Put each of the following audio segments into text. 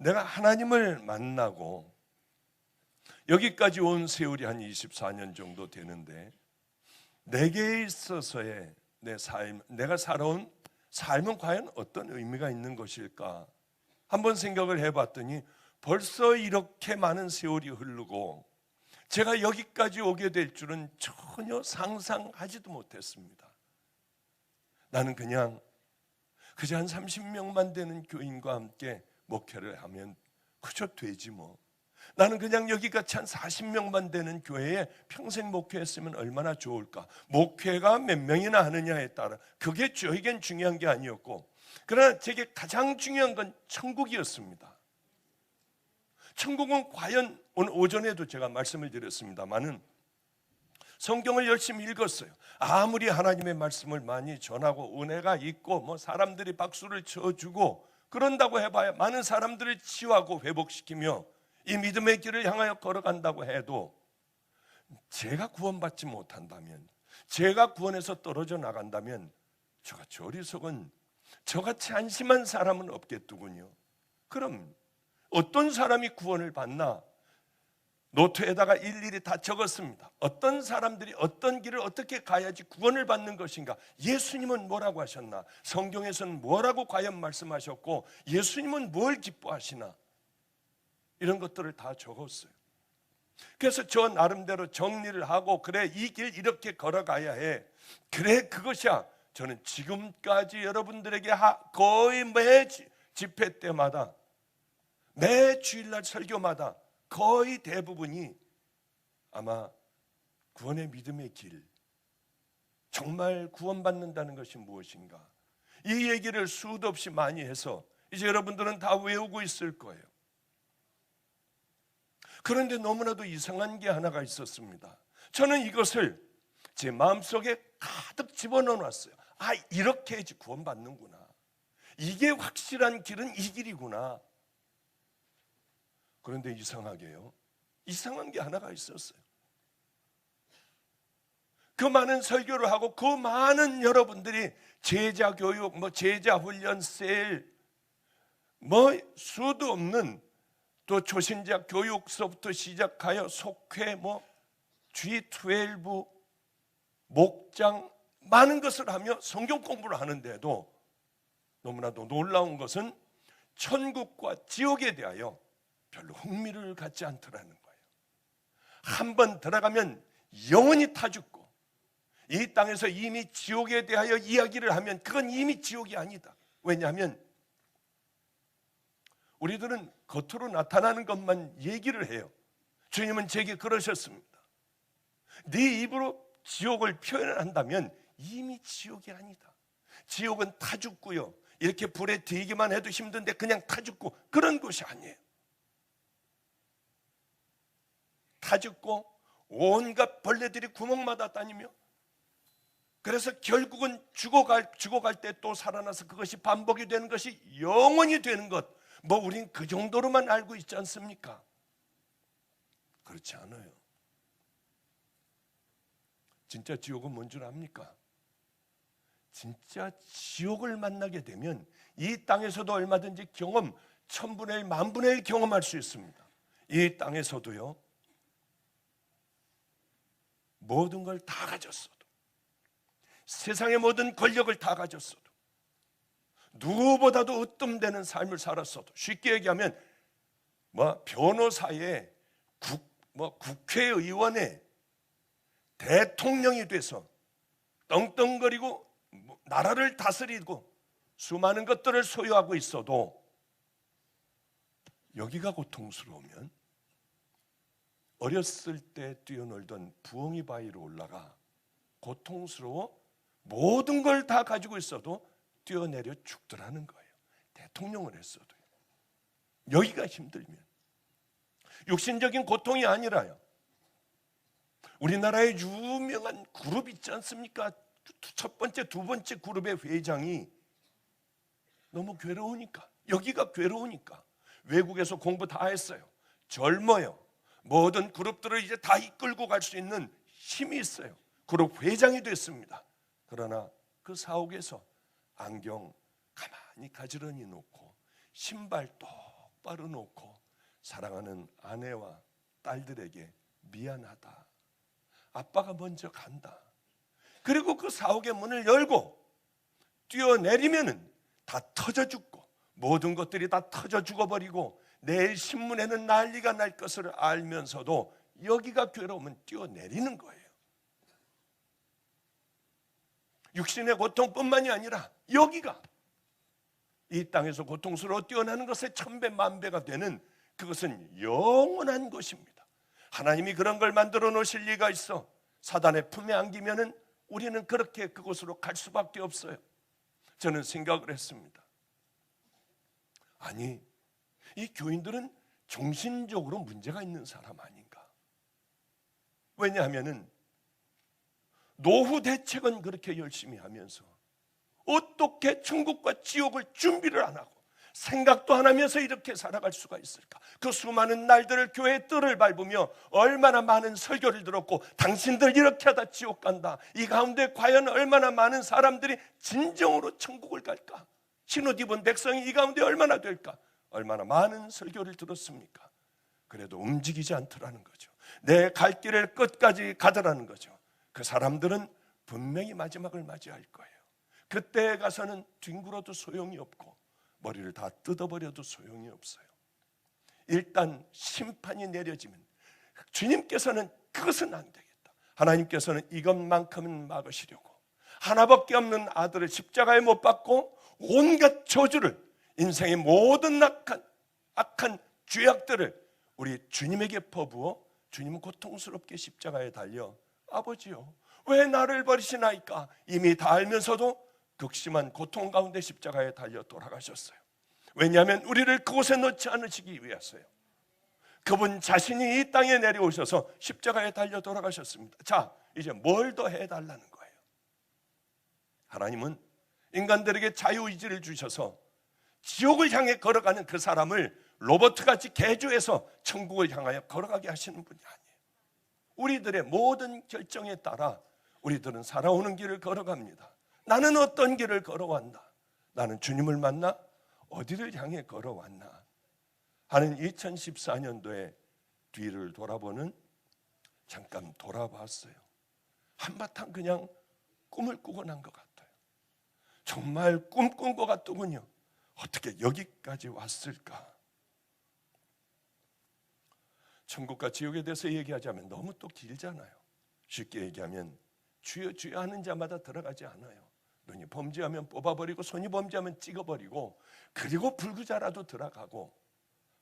내가 하나님을 만나고 여기까지 온 세월이 한 24년 정도 되는데 내게 있어서의 내 삶, 내가 살아온 삶은 과연 어떤 의미가 있는 것일까? 한번 생각을 해봤더니 벌써 이렇게 많은 세월이 흐르고 제가 여기까지 오게 될 줄은 전혀 상상하지도 못했습니다. 나는 그냥 그저 한 30명만 되는 교인과 함께 목회를 하면 그저 되지 뭐. 나는 그냥 여기같이 한 40명만 되는 교회에 평생 목회했으면 얼마나 좋을까. 목회가 몇 명이나 하느냐에 따라 그게 저에겐 중요한 게 아니었고, 그러나 제게 가장 중요한 건 천국이었습니다. 천국은 과연 오늘 오전에도 제가 말씀을 드렸습니다마는 성경을 열심히 읽었어요. 아무리 하나님의 말씀을 많이 전하고 은혜가 있고 뭐 사람들이 박수를 쳐주고 그런다고 해봐야 많은 사람들을 치유하고 회복시키며 이 믿음의 길을 향하여 걸어간다고 해도 제가 구원받지 못한다면, 제가 구원에서 떨어져 나간다면 저같이 어리석은, 저같이 안심한 사람은 없겠더군요. 그럼 어떤 사람이 구원을 받나? 노트에다가 일일이 다 적었습니다. 어떤 사람들이 어떤 길을 어떻게 가야지 구원을 받는 것인가? 예수님은 뭐라고 하셨나? 성경에서는 뭐라고 과연 말씀하셨고 예수님은 뭘 기뻐하시나? 이런 것들을 다 적었어요. 그래서 저 나름대로 정리를 하고, 그래 이 길 이렇게 걸어가야 해. 그래 그것이야. 저는 지금까지 여러분들에게 거의 매 집회 때마다, 매 주일날 설교마다 거의 대부분이 아마 구원의 믿음의 길, 정말 구원받는다는 것이 무엇인가, 이 얘기를 수도 없이 많이 해서 이제 여러분들은 다 외우고 있을 거예요. 그런데 너무나도 이상한 게 하나가 있었습니다. 저는 이것을 제 마음속에 가득 집어넣어놨어요. 아, 이렇게 해야지 구원받는구나. 이게 확실한 길은 이 길이구나. 그런데 이상하게요, 이상한 게 하나가 있었어요. 그 많은 설교를 하고 그 많은 여러분들이 제자 교육, 제자 훈련 셀, 수도 없는 또 초신자 교육서부터 시작하여 속회, G12, 목장, 많은 것을 하며 성경 공부를 하는데도 너무나도 놀라운 것은 천국과 지옥에 대하여 별로 흥미를 갖지 않더라는 거예요. 한번 들어가면 영원히 타 죽고, 이 땅에서 이미 지옥에 대하여 이야기를 하면 그건 이미 지옥이 아니다. 왜냐하면 우리들은 겉으로 나타나는 것만 얘기를 해요. 주님은 제게 그러셨습니다. 네 입으로 지옥을 표현한다면 이미 지옥이 아니다. 지옥은 타 죽고요, 이렇게 불에 데기만 해도 힘든데 그냥 타 죽고 그런 곳이 아니에요. 타 죽고 온갖 벌레들이 구멍마다 다니며, 그래서 결국은 죽어갈 때 또 살아나서 그것이 반복이 되는 것이 영원히 되는 것, 우린 그 정도로만 알고 있지 않습니까? 그렇지 않아요. 진짜 지옥은 뭔 줄 압니까? 진짜 지옥을 만나게 되면 이 땅에서도 얼마든지 경험, 1000분의 1, 10,000분의 1 경험할 수 있습니다. 이 땅에서도요, 모든 걸 다 가졌어도, 세상의 모든 권력을 다 가졌어도, 누구보다도 으뜸되는 삶을 살았어도, 쉽게 얘기하면 변호사의 국회의원의 대통령이 돼서 떵떵거리고 나라를 다스리고 수많은 것들을 소유하고 있어도 여기가 고통스러우면 어렸을 때 뛰어놀던 부엉이 바위로 올라가 고통스러워 모든 걸 다 가지고 있어도 뛰어내려 죽더라는 거예요. 대통령을 했어도요. 여기가 힘들면, 육신적인 고통이 아니라요, 우리나라의 유명한 그룹 있지 않습니까? 첫 번째, 두 번째 그룹의 회장이 너무 괴로우니까, 여기가 괴로우니까 외국에서 공부 다 했어요. 젊어요. 모든 그룹들을 이제 다 이끌고 갈 수 있는 힘이 있어요. 그룹 회장이 됐습니다. 그러나 그 사옥에서 안경 가만히 가지런히 놓고 신발 똑바로 놓고 사랑하는 아내와 딸들에게 미안하다. 아빠가 먼저 간다. 그리고 그 사옥의 문을 열고 뛰어내리면은 다 터져 죽고 모든 것들이 다 터져 죽어버리고 내일 신문에는 난리가 날 것을 알면서도 여기가 괴로우면 뛰어내리는 거예요. 육신의 고통뿐만이 아니라 여기가 이 땅에서 고통스러워 뛰어나는 것의 천배 만배가 되는 그것은 영원한 것입니다. 하나님이 그런 걸 만들어 놓으실 리가 있어. 사단의 품에 안기면은 우리는 그렇게 그곳으로 갈 수밖에 없어요. 저는 생각을 했습니다. 아니, 이 교인들은 정신적으로 문제가 있는 사람 아닌가? 왜냐하면은 노후 대책은 그렇게 열심히 하면서 어떻게 천국과 지옥을 준비를 안 하고 생각도 안 하면서 이렇게 살아갈 수가 있을까? 그 수많은 날들을 교회의 뜰을 밟으며 얼마나 많은 설교를 들었고 당신들 이렇게 하다 지옥 간다. 이 가운데 과연 얼마나 많은 사람들이 진정으로 천국을 갈까? 신옷 입은 백성이 이 가운데 얼마나 될까? 얼마나 많은 설교를 들었습니까? 그래도 움직이지 않더라는 거죠. 내 갈 길을 끝까지 가더라는 거죠. 그 사람들은 분명히 마지막을 맞이할 거예요. 그때에 가서는 뒹굴어도 소용이 없고 머리를 다 뜯어버려도 소용이 없어요. 일단 심판이 내려지면 주님께서는 그것은 안 되겠다. 하나님께서는 이것만큼은 막으시려고 하나밖에 없는 아들을 십자가에 못 박고 온갖 저주를, 인생의 모든 악한 죄악들을 우리 주님에게 퍼부어 주님은 고통스럽게 십자가에 달려 아버지요, 왜 나를 버리시나이까? 이미 다 알면서도 극심한 고통 가운데 십자가에 달려 돌아가셨어요. 왜냐하면 우리를 그곳에 넣지 않으시기 위해서요. 그분 자신이 이 땅에 내려오셔서 십자가에 달려 돌아가셨습니다. 자, 이제 뭘 더 해달라는 거예요? 하나님은 인간들에게 자유의지를 주셔서 지옥을 향해 걸어가는 그 사람을 로봇같이 개조해서 천국을 향하여 걸어가게 하시는 분이 아니에요. 우리들의 모든 결정에 따라 우리들은 살아오는 길을 걸어갑니다. 나는 어떤 길을 걸어왔나? 나는 주님을 만나 어디를 향해 걸어왔나? 하는 2014년도에 뒤를 돌아보는, 잠깐 돌아봤어요. 한바탕 그냥 꿈을 꾸고 난 것 같아요. 정말 꿈꾼 것 같더군요. 어떻게 여기까지 왔을까? 천국과 지옥에 대해서 얘기하자면 너무 또 길잖아요. 쉽게 얘기하면 주여 주여 하는 자마다 들어가지 않아요. 눈이 범죄하면 뽑아버리고 손이 범죄하면 찍어버리고, 그리고 불구자라도 들어가고,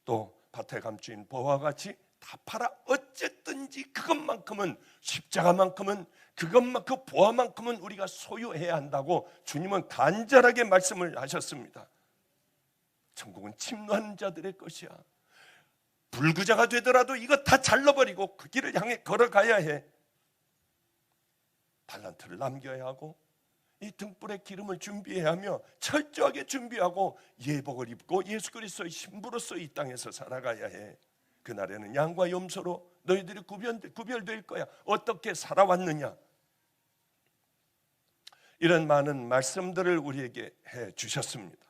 또 밭에 감추인 보화와 같이 다 팔아 어쨌든지 그것만큼은, 십자가만큼은, 그것만, 그 보화만큼은 우리가 소유해야 한다고 주님은 간절하게 말씀을 하셨습니다. 천국은 침노하는 자들의 것이야. 불구자가 되더라도 이거 다 잘라버리고 그 길을 향해 걸어가야 해. 달란트를 남겨야 하고 이 등불에 기름을 준비해야 하며 철저하게 준비하고 예복을 입고 예수 그리스도의 신부로서 이 땅에서 살아가야 해. 그날에는 양과 염소로 너희들이 구별될 거야. 어떻게 살아왔느냐? 이런 많은 말씀들을 우리에게 해 주셨습니다.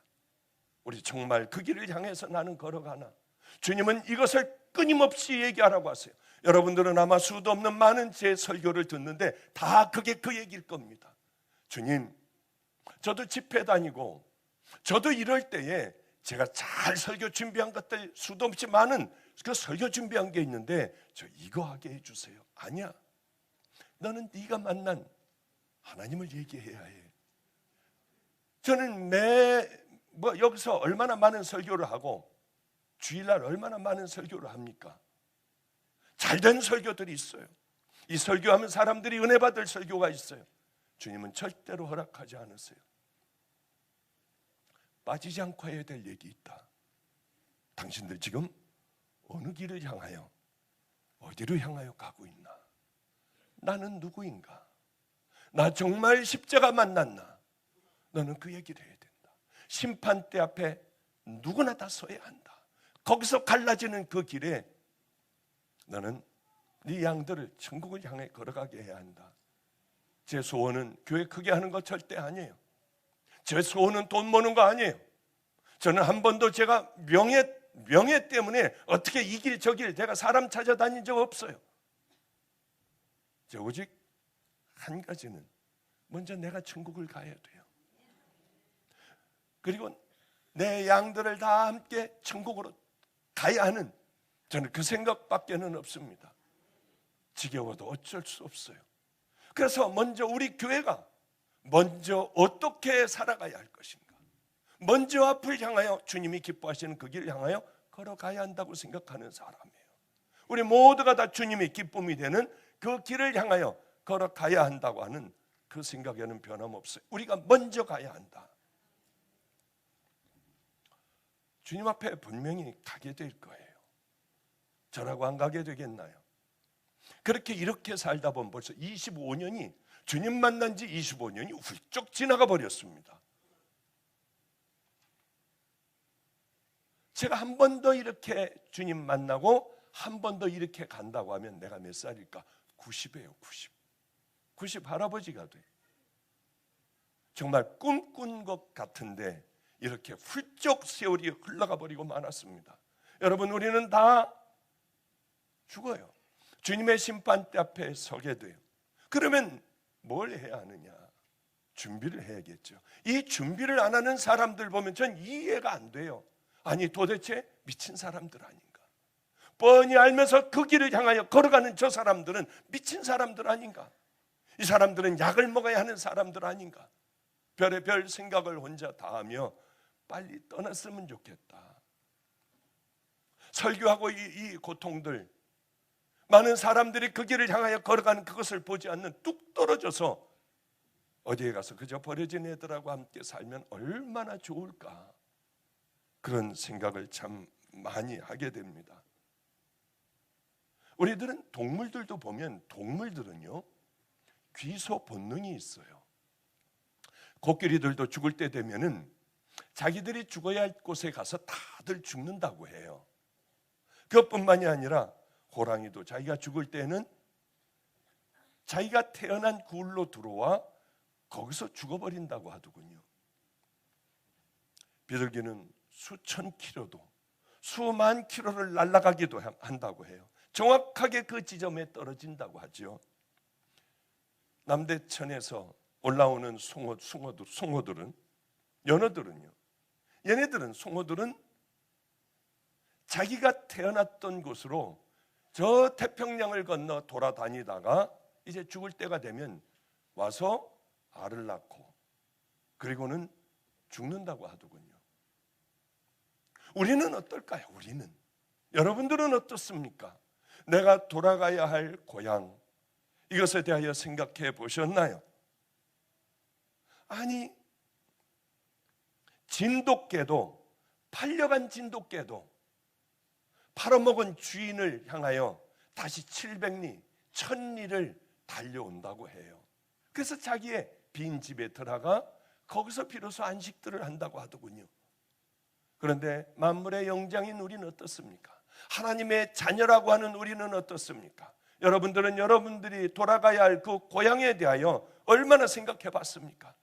우리 정말 그 길을 향해서 나는 걸어가나? 주님은 이것을 끊임없이 얘기하라고 하세요. 여러분들은 아마 수도 없는 많은 제 설교를 듣는데 다 그게 그 얘기일 겁니다. 주님, 저도 집회 다니고 저도 이럴 때에 제가 잘 설교 준비한 것들 수도 없이 많은 그 설교 준비한 게 있는데 저 이거 하게 해주세요. 아니야, 너는 네가 만난 하나님을 얘기해야 해. 저는 여기서 얼마나 많은 설교를 하고 주일날 얼마나 많은 설교를 합니까? 잘된 설교들이 있어요. 이 설교하면 사람들이 은혜 받을 설교가 있어요. 주님은 절대로 허락하지 않으세요. 빠지지 않고 해야 될 얘기 있다. 당신들 지금 어느 길을 향하여, 어디로 향하여 가고 있나? 나는 누구인가? 나 정말 십자가 만났나? 너는 그 얘기를 해야 된다. 심판대 앞에 누구나 다 서야 한다. 거기서 갈라지는 그 길에 너는 네 양들을 천국을 향해 걸어가게 해야 한다. 제 소원은 교회 크게 하는 거 절대 아니에요. 제 소원은 돈 버는 거 아니에요. 저는 한 번도 제가 명예 명예 때문에 어떻게 이 길 저 길 제가 사람 찾아다닌 적 없어요. 오직 한 가지는 먼저 내가 천국을 가야 돼요. 그리고 내 양들을 다 함께 천국으로 가야 하는, 저는 그 생각밖에는 없습니다. 지겨워도 어쩔 수 없어요. 그래서 먼저 우리 교회가 먼저 어떻게 살아가야 할 것인가, 먼저 앞을 향하여 주님이 기뻐하시는 그 길을 향하여 걸어가야 한다고 생각하는 사람이에요. 우리 모두가 다 주님이 기쁨이 되는 그 길을 향하여 걸어가야 한다고 하는 그 생각에는 변함없어요. 우리가 먼저 가야 한다. 주님 앞에 분명히 가게 될 거예요. 저라고 안 가게 되겠나요? 그렇게 이렇게 살다 보면 벌써 25년이, 주님 만난 지 25년이 훌쩍 지나가 버렸습니다. 제가 한 번 더 이렇게 주님 만나고 한 번 더 이렇게 간다고 하면 내가 몇 살일까? 90이에요. 90 할아버지가 돼. 정말 꿈꾼 것 같은데 이렇게 훌쩍 세월이 흘러가 버리고 말았습니다. 여러분, 우리는 다 죽어요. 주님의 심판대 앞에 서게 돼요. 그러면 뭘 해야 하느냐? 준비를 해야겠죠. 이 준비를 안 하는 사람들 보면 전 이해가 안 돼요. 아니, 도대체 미친 사람들 아닌가? 뻔히 알면서 그 길을 향하여 걸어가는 저 사람들은 미친 사람들 아닌가? 이 사람들은 약을 먹어야 하는 사람들 아닌가? 별의별 생각을 혼자 다 하며 빨리 떠났으면 좋겠다. 설교하고 이 고통들, 많은 사람들이 그 길을 향하여 걸어가는 그것을 보지 않는, 뚝 떨어져서 어디에 가서 그저 버려진 애들하고 함께 살면 얼마나 좋을까, 그런 생각을 참 많이 하게 됩니다. 우리들은 동물들도 보면, 동물들은요 귀소 본능이 있어요. 코끼리들도 죽을 때 되면은 자기들이 죽어야 할 곳에 가서 다들 죽는다고 해요. 그것뿐만이 아니라 호랑이도 자기가 죽을 때는 자기가 태어난 굴로 들어와 거기서 죽어버린다고 하더군요. 비둘기는 수천 킬로도, 수만 킬로를 날아가기도 한다고 해요. 정확하게 그 지점에 떨어진다고 하죠. 남대천에서 올라오는 송어들은, 연어들은요, 얘네들은, 송어들은 자기가 태어났던 곳으로 저 태평양을 건너 돌아다니다가 이제 죽을 때가 되면 와서 알을 낳고 그리고는 죽는다고 하더군요. 우리는 어떨까요? 우리는, 여러분들은 어떻습니까? 내가 돌아가야 할 고향, 이것에 대하여 생각해 보셨나요? 아니, 진돗개도, 팔려간 진돗개도 팔아먹은 주인을 향하여 다시 700리, 1000리를 달려온다고 해요. 그래서 자기의 빈 집에 들어가 거기서 비로소 안식들을 한다고 하더군요. 그런데 만물의 영장인 우리는 어떻습니까? 하나님의 자녀라고 하는 우리는 어떻습니까? 여러분들은 여러분들이 돌아가야 할 그 고향에 대하여 얼마나 생각해 봤습니까?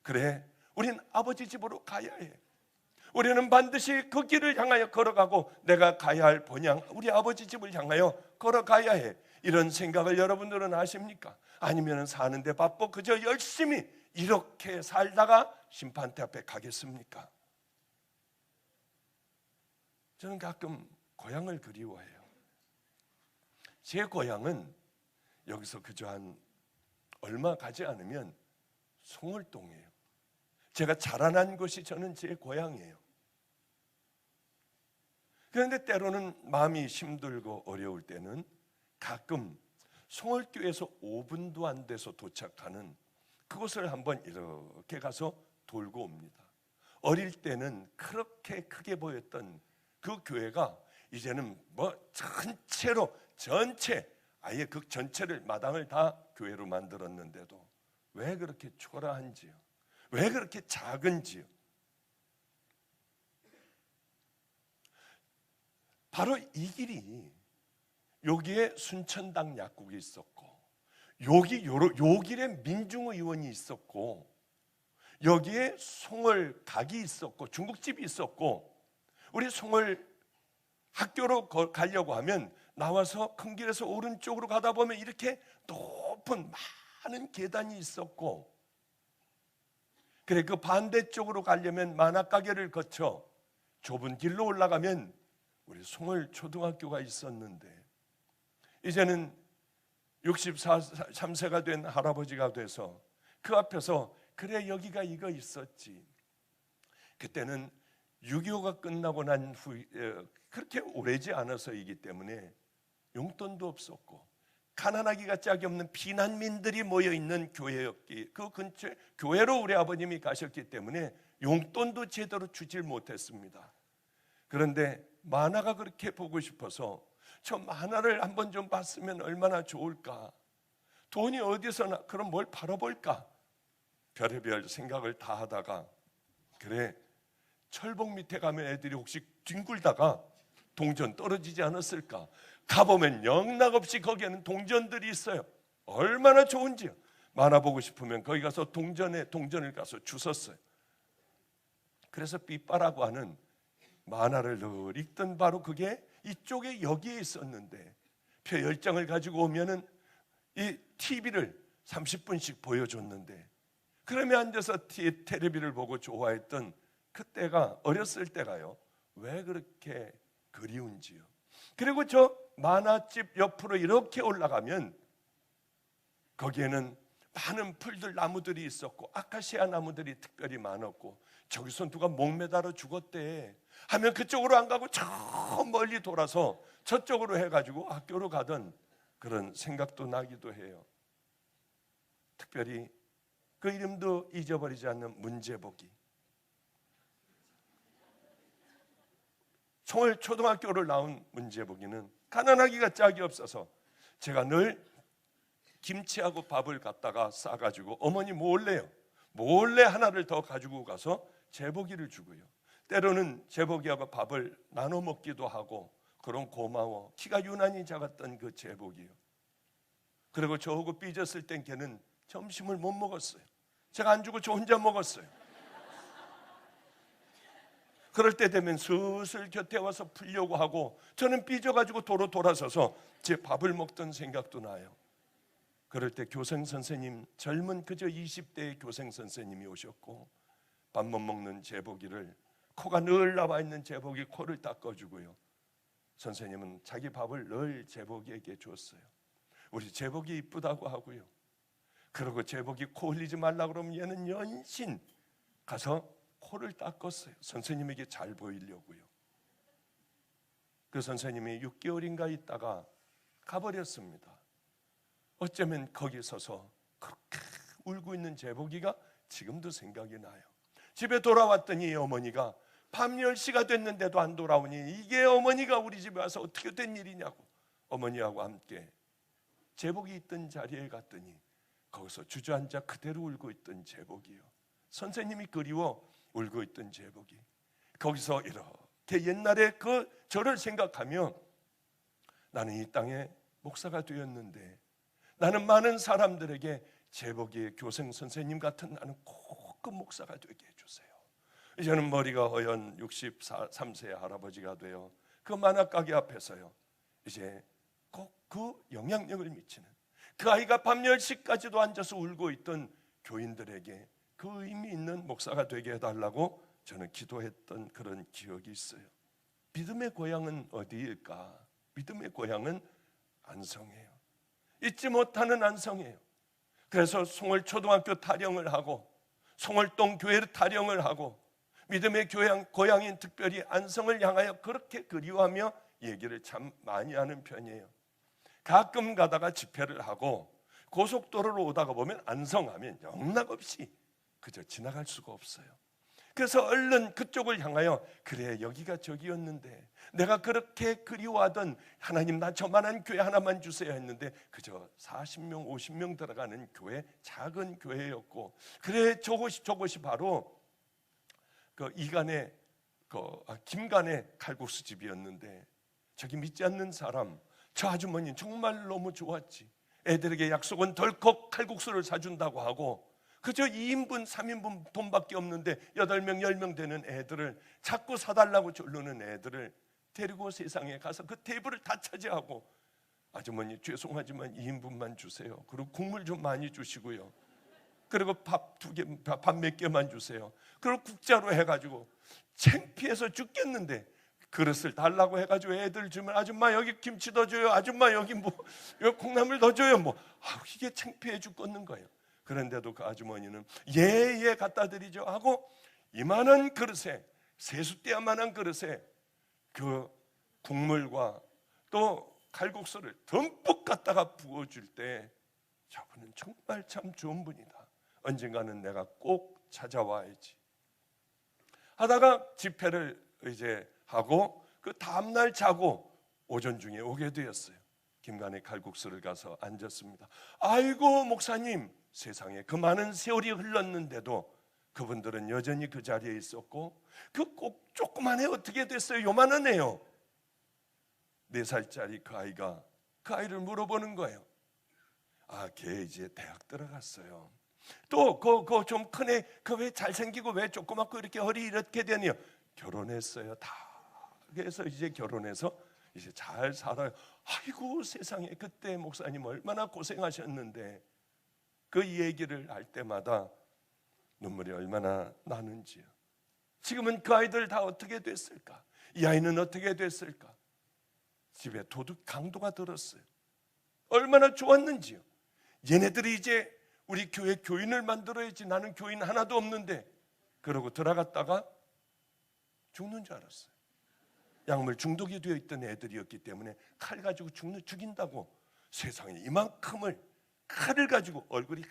그래, 우린 아버지 집으로 가야 해. 우리는 반드시 그 길을 향하여 걸어가고 내가 가야 할 본향, 우리 아버지 집을 향하여 걸어가야 해. 이런 생각을 여러분들은 하십니까? 아니면 사는데 바빠 그저 열심히 이렇게 살다가 심판대 앞에 가겠습니까? 저는 가끔 고향을 그리워해요. 제 고향은 여기서 그저 한 얼마 가지 않으면 송월동이에요. 제가 자라난 곳이 저는 제 고향이에요. 그런데 때로는 마음이 힘들고 어려울 때는 가끔 송월교에서 5분도 안 돼서 도착하는 그곳을 한번 이렇게 가서 돌고 옵니다. 어릴 때는 그렇게 크게 보였던 그 교회가 이제는 뭐 전체 아예 그 전체를, 마당을 다 교회로 만들었는데도 왜 그렇게 초라한지요? 왜 그렇게 작은지요? 바로 이 길이, 여기에 순천당 약국이 있었고, 요 길에 민중의원이 있었고, 여기에 송월 닭이 있었고, 중국집이 있었고, 우리 송월 학교로 가려고 하면 나와서 큰 길에서 오른쪽으로 가다 보면 이렇게 높은 많은 계단이 있었고, 그래 그 반대쪽으로 가려면 만화가게를 거쳐 좁은 길로 올라가면 우리 송월 초등학교가 있었는데, 이제는 63세가 된 할아버지가 돼서 그 앞에서 그래 여기가 이거 있었지. 그때는 6.25가 끝나고 난 후에 그렇게 오래지 않아서이기 때문에 용돈도 없었고 가난하기가 짝이 없는 피난민들이 모여있는 교회였기, 그 근처에 교회로 우리 아버님이 가셨기 때문에 용돈도 제대로 주질 못했습니다. 그런데 만화가 그렇게 보고 싶어서 저 만화를 한번 좀 봤으면 얼마나 좋을까, 돈이 어디서나 그럼 뭘 팔아볼까, 별의별 생각을 다 하다가 그래 철봉 밑에 가면 애들이 혹시 뒹굴다가 동전 떨어지지 않았을까, 가보면 영락없이 거기에는 동전들이 있어요. 얼마나 좋은지요. 만화 보고 싶으면 거기 가서 동전을 가서 주웠어요. 그래서 삐빠라고 하는 만화를 늘 읽던 바로 그게 이쪽에 여기에 있었는데, 표 10장을 가지고 오면은 이 TV를 30분씩 보여줬는데, 그러면 앉아서 텔레비를 보고 좋아했던 그때가, 어렸을 때가요 왜 그렇게 그리운지요. 그리고 저 만화집 옆으로 이렇게 올라가면 거기에는 많은 풀들, 나무들이 있었고 아카시아 나무들이 특별히 많았고, 저기서 누가 목 매달아 죽었대 하면 그쪽으로 안 가고 저 멀리 돌아서 저쪽으로 해가지고 학교로 가던 그런 생각도 나기도 해요. 특별히 그 이름도 잊어버리지 않는 문제복이, 송월 초등학교를 나온 문제복이는 가난하기가 짝이 없어서 제가 늘 김치하고 밥을 갖다가 싸가지고 어머니 몰래 하나를 더 가지고 가서 제복이를 주고요, 때로는 제복이하고 밥을 나눠 먹기도 하고, 그런 고마워. 키가 유난히 작았던 그 제복이요. 그리고 저하고 삐졌을 땐 걔는 점심을 못 먹었어요. 제가 안 주고 저 혼자 먹었어요. 그럴 때 되면 슬슬 곁에 와서 풀려고 하고, 저는 삐져가지고 도로 돌아서서 제 밥을 먹던 생각도 나요. 그럴 때 교생 선생님, 젊은 그저 20대의 교생 선생님이 오셨고, 밥 못 먹는 제복이를, 코가 늘 나와 있는 제복이 코를 닦아주고요, 선생님은 자기 밥을 늘 제복이에게 줬어요. 우리 제복이 이쁘다고 하고요, 그리고 제복이 코 흘리지 말라고 그러면 얘는 연신 가서 코를 닦았어요. 선생님에게 잘 보이려고요. 그 선생님이 6개월인가 있다가 가버렸습니다. 어쩌면 거기 서서 그렇게 울고 있는 제복이가 지금도 생각이 나요. 집에 돌아왔더니 어머니가 밤 10시가 됐는데도 안 돌아오니 이게 어머니가 우리 집에 와서 어떻게 된 일이냐고, 어머니하고 함께 제복이 있던 자리에 갔더니 거기서 주저앉아 그대로 울고 있던 제복이요. 선생님이 그리워 울고 있던 제복이 거기서 이렇게 옛날에 그 저를 생각하며, 나는 이 땅에 목사가 되었는데 나는 많은 사람들에게 제복이의 교생 선생님 같은 나는 꼭 그 목사가 되게 해주세요. 이제는 머리가 허연 63세의 할아버지가 되어 그 만화가게 앞에서요, 이제 꼭 그 영향력을 미치는, 그 아이가 밤 10시까지도 앉아서 울고 있던 교인들에게 그 의미 있는 목사가 되게 해달라고 저는 기도했던 그런 기억이 있어요. 믿음의 고향은 어디일까? 믿음의 고향은 안성이에요. 잊지 못하는 안성이에요. 그래서 송월 초등학교 타령을 하고 송월동 교회를 타령을 하고 믿음의 고향인 특별히 안성을 향하여 그렇게 그리워하며 얘기를 참 많이 하는 편이에요. 가끔 가다가 집회를 하고 고속도로로 오다가 보면 안성하면 영락없이 그저 지나갈 수가 없어요. 그래서 얼른 그쪽을 향하여 그래 여기가 저기였는데 내가 그렇게 그리워하던 하나님, 나 저만한 교회 하나만 주세요 했는데 그저 40명 50명 들어가는 교회, 작은 교회였고, 그래 저곳이 바로 그 이간의 김간의 칼국수집이었는데, 저기 믿지 않는 사람, 저 아주머니 정말 너무 좋았지. 애들에게 약속은 덜컥 칼국수를 사준다고 하고 그저 2인분 3인분 돈밖에 없는데 8명 10명 되는 애들을 자꾸 사달라고 졸르는 애들을 데리고 세상에 가서 그 테이블을 다 차지하고, 아주머니 죄송하지만 2인분만 주세요. 그리고 국물 좀 많이 주시고요. 그리고 밥 몇 개만 주세요. 그리고 국자로 해가지고 창피해서 죽겠는데 그릇을 달라고 해가지고 애들 주면 아줌마 여기 김치 더 줘요. 아줌마 여기 여기 콩나물 더 줘요. 이게 창피해 죽겠는 거예요. 그런데도 그 아주머니는 예 갖다 드리죠 하고 이만한 그릇에, 세숫대야만한 그릇에 그 국물과 또 칼국수를 듬뿍 갖다가 부어줄 때 저분은 정말 참 좋은 분이다. 언젠가는 내가 꼭 찾아와야지 하다가 집회를 이제 하고 그 다음날 자고 오전 중에 오게 되었어요. 김간의 칼국수를 가서 앉았습니다. 아이고 목사님, 세상에 그 많은 세월이 흘렀는데도 그분들은 여전히 그 자리에 있었고 그 꼭 조그만 애 어떻게 됐어요? 요만한 애요. 4살짜리 그 아이를 물어보는 거예요. 걔 이제 대학 들어갔어요. 또 그 좀 큰 애, 그 왜 잘생기고 왜 조그맣고 이렇게 허리 이렇게 되니요? 결혼했어요. 다. 그래서 이제 결혼해서 이제 잘 살아요. 아이고 세상에, 그때 목사님 얼마나 고생하셨는데. 그 얘기를 할 때마다 눈물이 얼마나 나는지요. 지금은 그 아이들 다 어떻게 됐을까? 이 아이는 어떻게 됐을까? 집에 도둑 강도가 들었어요. 얼마나 좋았는지요. 얘네들이 이제 우리 교회 교인을 만들어야지, 나는 교인 하나도 없는데, 그러고 들어갔다가 죽는 줄 알았어요. 약물 중독이 되어 있던 애들이었기 때문에 칼 가지고 죽인다고 세상에 이만큼을 칼을 가지고 얼굴이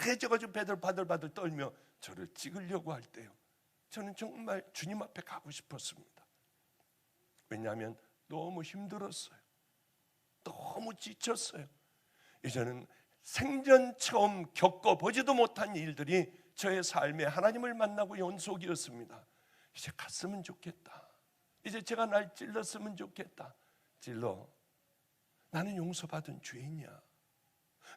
하얘져가지고 바들바들 떨며 저를 찍으려고 할 때요, 저는 정말 주님 앞에 가고 싶었습니다. 왜냐하면 너무 힘들었어요. 너무 지쳤어요. 이제는 생전 처음 겪어보지도 못한 일들이 저의 삶에 하나님을 만나고 연속이었습니다. 이제 갔으면 좋겠다. 이제 제가 날 찔렀으면 좋겠다. 찔러. 나는 용서받은 죄인이야.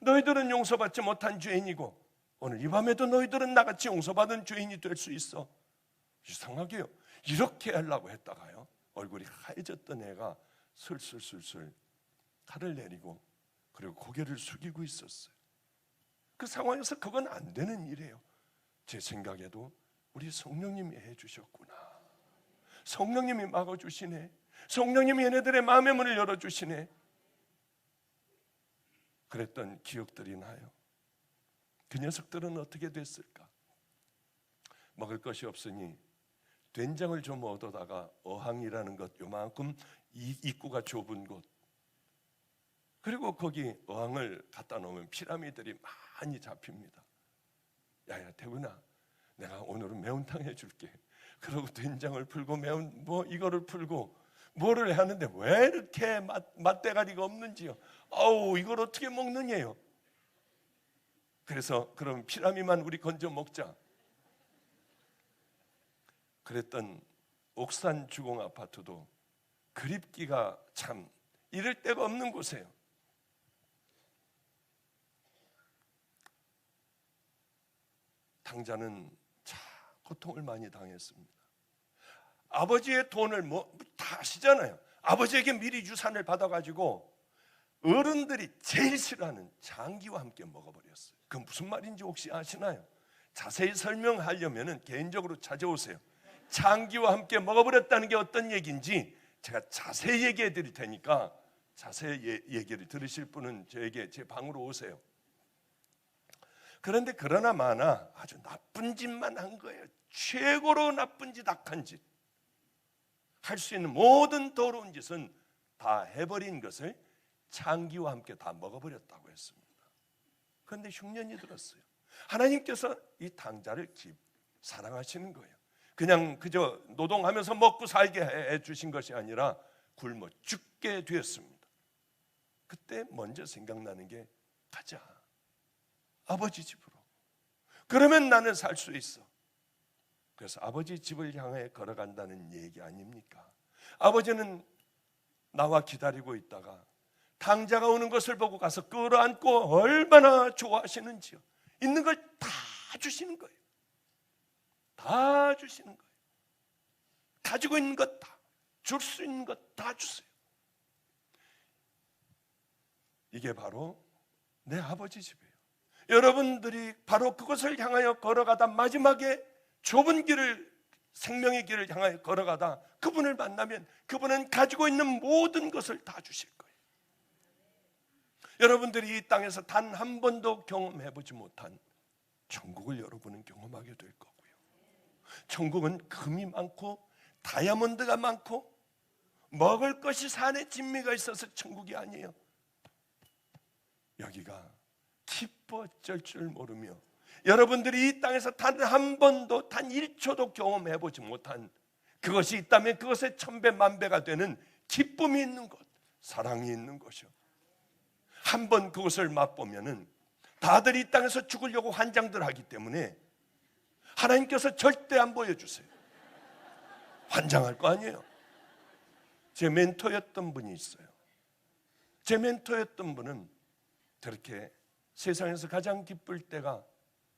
너희들은 용서받지 못한 죄인이고 오늘 이 밤에도 너희들은 나같이 용서받은 죄인이 될 수 있어. 이상하게요, 이렇게 하려고 했다가요, 얼굴이 하얘졌던 애가 슬슬 칼을 내리고 그리고 고개를 숙이고 있었어요. 그 상황에서 그건 안 되는 일이에요. 제 생각에도 우리 성령님이 해주셨구나. 성령님이 막아주시네. 성령님이 얘네들의 마음의 문을 열어주시네. 그랬던 기억들이 나요. 그 녀석들은 어떻게 됐을까? 먹을 것이 없으니 된장을 좀 얻어다가 어항이라는 것, 요만큼 입구가 좁은 곳, 그리고 거기 어항을 갖다 놓으면 피라미들이 많이 잡힙니다. 야야 태군아, 내가 오늘은 매운탕 해줄게. 그러고 된장을 풀고 이거를 풀고 뭐를 하는데 왜 이렇게 맛대가리가 없는지요. 이걸 어떻게 먹느냐요. 그래서 그럼 피라미만 우리 건져 먹자. 그랬던 옥산 주공 아파트도 그립기가 참 이럴 데가 없는 곳이에요. 당자는 참 고통을 많이 당했습니다. 아버지의 돈을 다 아시잖아요. 아버지에게 미리 유산을 받아가지고 어른들이 제일 싫어하는 장기와 함께 먹어버렸어요. 그건 무슨 말인지 혹시 아시나요? 자세히 설명하려면 개인적으로 찾아오세요. 장기와 함께 먹어버렸다는 게 어떤 얘기인지 제가 자세히 얘기해 드릴 테니까 자세히 얘기를 들으실 분은 저에게 제 방으로 오세요. 그런데 그러나 마나 아주 나쁜 짓만 한 거예요. 최고로 나쁜 짓, 악한 짓. 할 수 있는 모든 더러운 짓은 다 해버린 것을 장기와 함께 다 먹어버렸다고 했습니다. 그런데 흉년이 들었어요. 하나님께서 이 당자를 사랑하시는 거예요. 그냥 그저 노동하면서 먹고 살게 해주신 것이 아니라 굶어 죽게 되었습니다. 그때 먼저 생각나는 게 가자, 아버지 집으로. 그러면 나는 살 수 있어. 그래서 아버지 집을 향해 걸어간다는 얘기 아닙니까? 아버지는 나와 기다리고 있다가 당자가 오는 것을 보고 가서 끌어안고 얼마나 좋아하시는지요. 있는 걸 다 주시는 거예요. 다 주시는 거예요. 가지고 있는 것 다. 줄 수 있는 것 다 주세요. 이게 바로 내 아버지 집이에요. 여러분들이 바로 그것을 향하여 걸어가다 마지막에 좁은 길을, 생명의 길을 향하여 걸어가다 그분을 만나면 그분은 가지고 있는 모든 것을 다 주실 거예요. 여러분들이 이 땅에서 단 한 번도 경험해보지 못한 천국을 여러분은 경험하게 될 거고요. 천국은 금이 많고 다이아몬드가 많고 먹을 것이 산에 진미가 있어서 천국이 아니에요. 여기가 기뻐 어쩔 줄 모르며 여러분들이 이 땅에서 단 한 번도 단 1초도 경험해보지 못한 그것이 있다면 그것의 천배 만배가 되는 기쁨이 있는 것, 사랑이 있는 것이요. 한 번 그것을 맛보면은 다들 이 땅에서 죽으려고 환장들 하기 때문에 하나님께서 절대 안 보여주세요. 환장할 거 아니에요. 제 멘토였던 분이 있어요. 제 멘토였던 분은 그렇게 세상에서 가장 기쁠 때가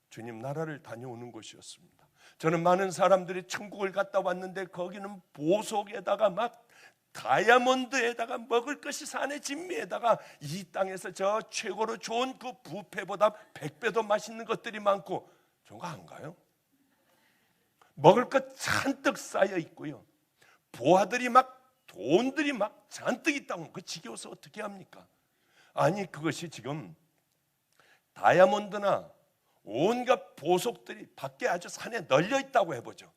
주님 나라를 다녀오는 곳이었습니다. 저는 많은 사람들이 천국을 갔다 왔는데 거기는 보석에다가 막 다이아몬드에다가 먹을 것이 산의 진미에다가 이 땅에서 저 최고로 좋은 그 뷔페보다 100배도 맛있는 것들이 많고 저거 안 가요? 먹을 것 잔뜩 쌓여 있고요. 부하들이 막 돈들이 막 잔뜩 있다고 그 지겨워서 어떻게 합니까? 아니 그것이 지금 다이아몬드나 온갖 보석들이 밖에 아주 산에 널려 있다고 해보죠.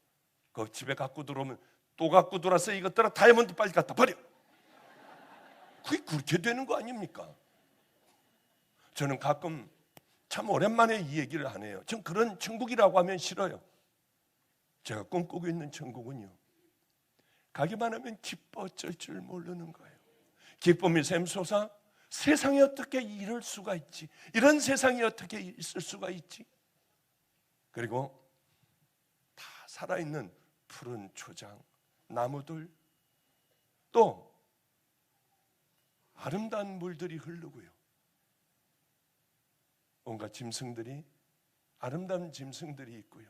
그 집에 갖고 들어오면 또 갖고 들어와서 이것들아 다이아몬드 빨리 갖다 버려. 그게 그렇게 되는 거 아닙니까? 저는 가끔 참 오랜만에 이 얘기를 하네요. 전 그런 천국이라고 하면 싫어요. 제가 꿈꾸고 있는 천국은요, 가기만 하면 기뻐 어쩔 줄 모르는 거예요. 기쁨이 샘솟아 세상에 어떻게 이럴 수가 있지? 이런 세상이 어떻게 있을 수가 있지? 그리고 다 살아있는 푸른 초장, 나무들, 또 아름다운 물들이 흐르고요. 온갖 짐승들이, 아름다운 짐승들이 있고요.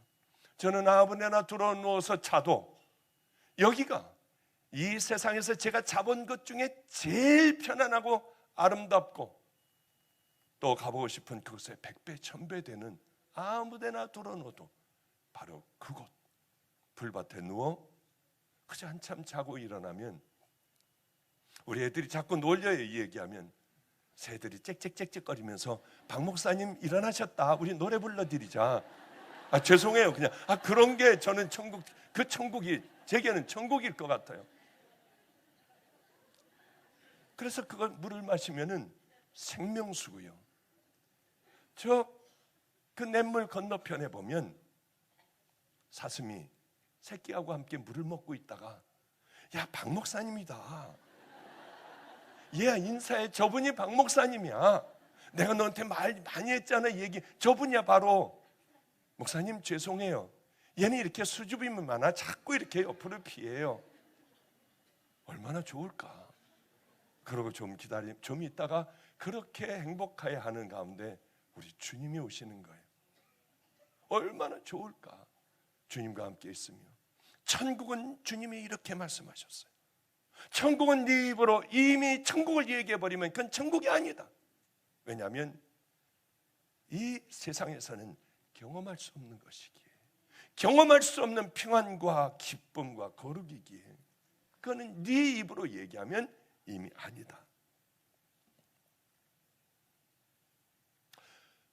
저는 아무데나 들어 누워서 자도 여기가 이 세상에서 제가 자본 것 중에 제일 편안하고 아름답고 또 가보고 싶은 그곳에 100배, 1000배 되는 아무데나 들어놓어도 바로 그곳 풀밭에 누워 그저 한참 자고 일어나면 우리 애들이 자꾸 놀려요. 이 얘기하면 새들이 짹짹짹짹거리면서 박 목사님 일어나셨다. 우리 노래 불러드리자. 죄송해요. 그냥 그런 게 저는 천국, 그 천국이 제게는 천국일 것 같아요. 그래서 그걸 물을 마시면은 생명수고요. 저 그 냇물 건너편에 보면 사슴이 새끼하고 함께 물을 먹고 있다가 야, 박 목사님이다. 얘야 인사해. 저분이 박 목사님이야. 내가 너한테 말 많이 했잖아. 얘기 저분이야 바로. 목사님 죄송해요. 얘는 이렇게 수줍음이 많아. 자꾸 이렇게 옆으로 피해요. 얼마나 좋을까. 그러고 좀 있다가 그렇게 행복하게 하는 가운데 우리 주님이 오시는 거예요. 얼마나 좋을까. 주님과 함께 있으며. 천국은 주님이 이렇게 말씀하셨어요. 천국은 네 입으로 이미 천국을 얘기해버리면 그건 천국이 아니다. 왜냐하면 이 세상에서는 경험할 수 없는 것이기에, 경험할 수 없는 평안과 기쁨과 거룩이기에 그거는 네 입으로 얘기하면 이미 아니다.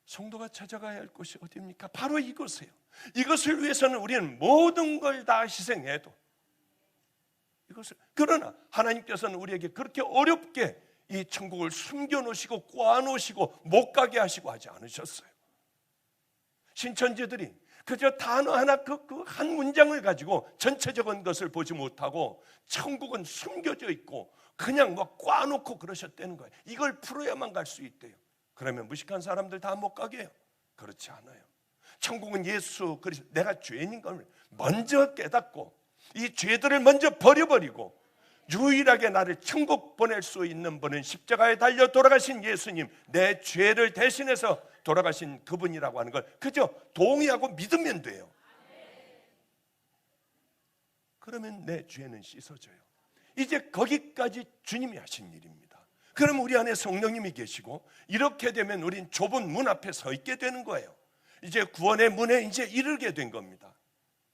성도가 찾아가야 할 곳이 어디입니까? 바로 이곳이에요. 이것을 위해서는 우리는 모든 걸 다 희생해도 이것을, 그러나 하나님께서는 우리에게 그렇게 어렵게 이 천국을 숨겨놓으시고 꽈놓으시고 못 가게 하시고 하지 않으셨어요. 신천지들이 그저 단어 하나 그 한 문장을 가지고 전체적인 것을 보지 못하고 천국은 숨겨져 있고 그냥 막 꽈놓고 그러셨다는 거예요. 이걸 풀어야만 갈 수 있대요. 그러면 무식한 사람들 다 못 가게 해요. 그렇지 않아요. 천국은 예수 그리스도, 내가 죄인인 걸 먼저 깨닫고 이 죄들을 먼저 버려버리고 유일하게 나를 천국 보낼 수 있는 분은 십자가에 달려 돌아가신 예수님, 내 죄를 대신해서 돌아가신 그분이라고 하는 걸 그저 동의하고 믿으면 돼요. 그러면 내 죄는 씻어져요. 이제 거기까지 주님이 하신 일입니다. 그럼 우리 안에 성령님이 계시고 이렇게 되면 우린 좁은 문 앞에 서 있게 되는 거예요. 이제 구원의 문에 이제 이르게 된 겁니다.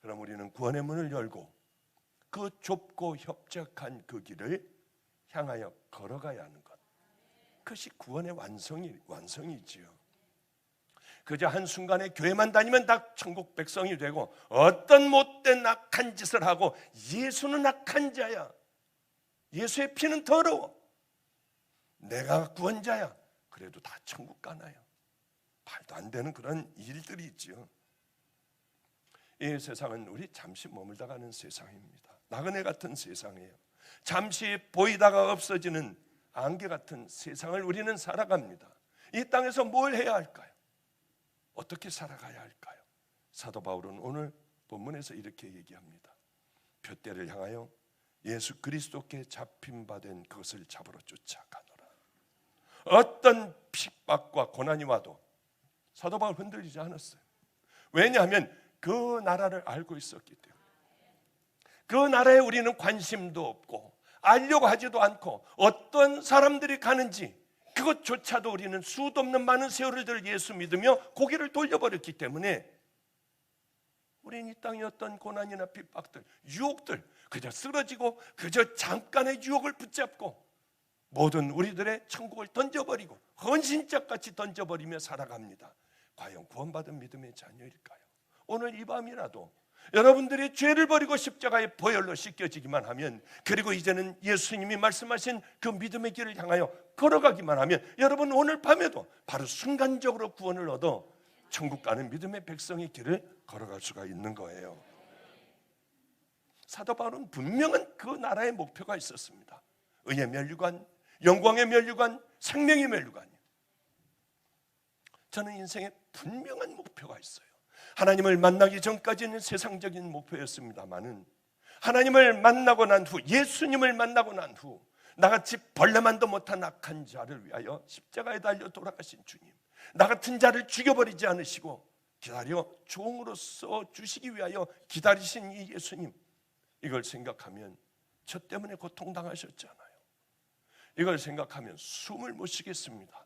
그럼 우리는 구원의 문을 열고 그 좁고 협착한 그 길을 향하여 걸어가야 하는 것. 그것이 구원의 완성이지요. 그저 한순간에 교회만 다니면 다 천국 백성이 되고 어떤 못된 악한 짓을 하고 예수는 악한 자야, 예수의 피는 더러워, 내가 구원자야, 그래도 다 천국 가나요? 말도 안 되는 그런 일들이 있지요. 이 세상은 우리 잠시 머물다 가는 세상입니다. 나그네 같은 세상이에요. 잠시 보이다가 없어지는 안개 같은 세상을 우리는 살아갑니다. 이 땅에서 뭘 해야 할까요? 어떻게 살아가야 할까요? 사도 바울은 오늘 본문에서 이렇게 얘기합니다. 푯대를 향하여 예수 그리스도께 잡힌 바 된 그것을 잡으러 쫓아가노라. 어떤 핍박과 고난이 와도 사도 바울 흔들리지 않았어요. 왜냐하면 그 나라를 알고 있었기 때문에. 그 나라에 우리는 관심도 없고 알려고 하지도 않고 어떤 사람들이 가는지 그것조차도 우리는 수도 없는 많은 세월을 예수 믿으며 고개를 돌려버렸기 때문에 우리는 이 땅의 어떤 고난이나 핍박들, 유혹들 그저 쓰러지고 그저 잠깐의 유혹을 붙잡고 모든 우리들의 천국을 던져버리고 헌신짝같이 던져버리며 살아갑니다. 과연 구원받은 믿음의 자녀일까요? 오늘 이 밤이라도 여러분들이 죄를 버리고 십자가의 보혈로 씻겨지기만 하면, 그리고 이제는 예수님이 말씀하신 그 믿음의 길을 향하여 걸어가기만 하면 여러분 오늘 밤에도 바로 순간적으로 구원을 얻어 천국 가는 믿음의 백성의 길을 걸어갈 수가 있는 거예요. 사도 바울은 분명한 그 나라의 목표가 있었습니다. 의의 면류관, 영광의 면류관, 생명의 면류관이요. 저는 인생에 분명한 목표가 있어요. 하나님을 만나기 전까지는 세상적인 목표였습니다마는 하나님을 만나고 난 후, 예수님을 만나고 난 후 나같이 벌레만도 못한 악한 자를 위하여 십자가에 달려 돌아가신 주님, 나 같은 자를 죽여버리지 않으시고 기다려 종으로서 주시기 위하여 기다리신 이 예수님, 이걸 생각하면 저 때문에 고통당하셨잖아요. 이걸 생각하면 숨을 못 쉬겠습니다.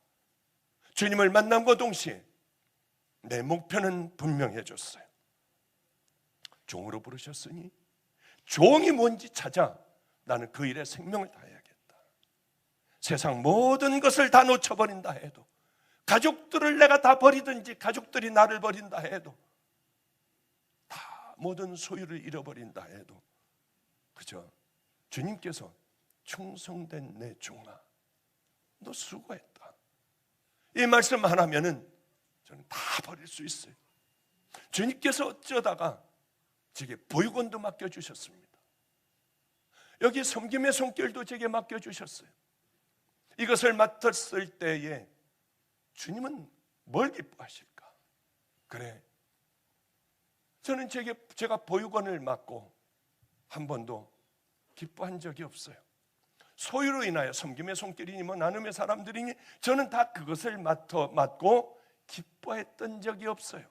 주님을 만남과 동시에 내 목표는 분명해졌어요. 종으로 부르셨으니 종이 뭔지 찾아 나는 그 일에 생명을 다해야겠다. 세상 모든 것을 다 놓쳐버린다 해도, 가족들을 내가 다 버리든지 가족들이 나를 버린다 해도, 다 모든 소유를 잃어버린다 해도 그저 주님께서 충성된 내 종아, 너 수고했다, 이 말씀 하나면은 저는 다 버릴 수 있어요. 주님께서 어쩌다가 제게 보육원도 맡겨주셨습니다. 여기 섬김의 손길도 제게 맡겨주셨어요. 이것을 맡았을 때에 주님은 뭘 기뻐하실까? 그래, 저는 제가 보육원을 맡고 한 번도 기뻐한 적이 없어요. 소유로 인하여 섬김의 손길이니 뭐 나눔의 사람들이니 저는 다 그것을 맡고 기뻐했던 적이 없어요.